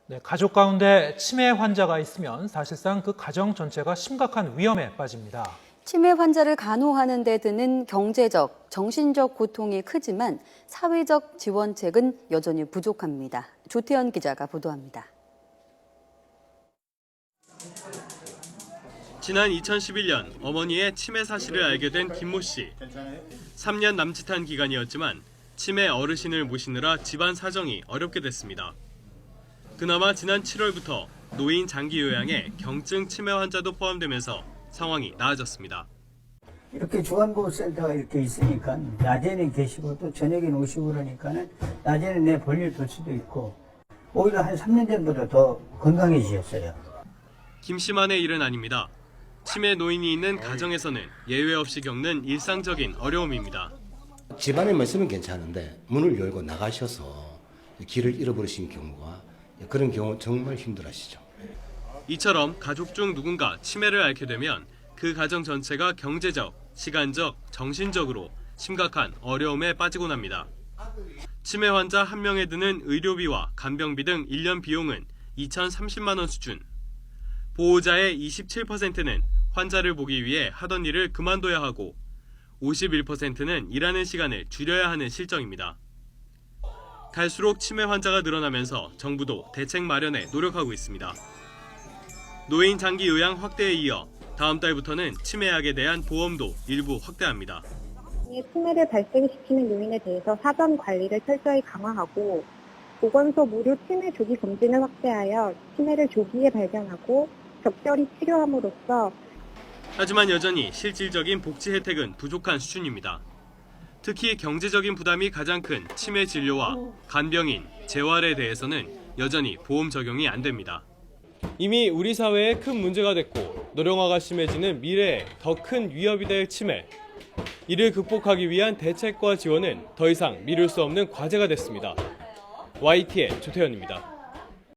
네, 가족 가운데 치매 환자가 있으면 사실상 그 가정 전체가 심각한 위험에 빠집니다. 치매 환자를 간호하는 데 드는 경제적, 정신적 고통이 크지만 사회적 지원책은 여전히 부족합니다. 조태현 기자가 보도합니다. 지난 2011년 어머니의 치매 사실을 알게 된 김모 씨. 3년 남짓한 기간이었지만 치매 어르신을 모시느라 집안 사정이 어렵게 됐습니다. 그나마 지난 7월부터 노인 장기 요양에 경증 치매 환자도 포함되면서 상황이 나아졌습니다. 이렇게 중환보호센터가 이렇게 있으니까 낮에는 계시고 또 저녁에는 오시고 그러니까는 낮에는 내 볼일 볼 수도 있고 오히려 한 3년 전보다 더 건강해지셨어요. 김 씨만의 일은 아닙니다. 치매 노인이 있는 가정에서는 예외 없이 겪는 일상적인 어려움입니다. 집안에만 있으면 괜찮은데 문을 열고 나가셔서 길을 잃어버리신 경우가 그런 경우 정말 힘들어하시죠. 이처럼 가족 중 누군가 치매를 앓게 되면 그 가정 전체가 경제적, 시간적, 정신적으로 심각한 어려움에 빠지곤 합니다. 치매 환자 한 명에 드는 의료비와 간병비 등 1년 비용은 2,030만 원 수준. 보호자의 27%는 환자를 보기 위해 하던 일을 그만둬야 하고 51%는 일하는 시간을 줄여야 하는 실정입니다. 갈수록 치매 환자가 늘어나면서 정부도 대책 마련에 노력하고 있습니다. 노인 장기 요양 확대에 이어 다음 달부터는 치매약에 대한 보험도 일부 확대합니다. 치매를 발생시키는 요인에 대해서 사전 관리를 철저히 강화하고 보건소 무료 치매 조기 검진을 확대하여 치매를 조기에 발견하고 적절히 치료함으로써 하지만 여전히 실질적인 복지 혜택은 부족한 수준입니다. 특히 경제적인 부담이 가장 큰 치매 진료와 간병인, 재활에 대해서는 여전히 보험 적용이 안 됩니다. 이미 우리 사회에 큰 문제가 됐고 노령화가 심해지는 미래에 더 큰 위협이 될 치매. 이를 극복하기 위한 대책과 지원은 더 이상 미룰 수 없는 과제가 됐습니다. YT의 조태현입니다.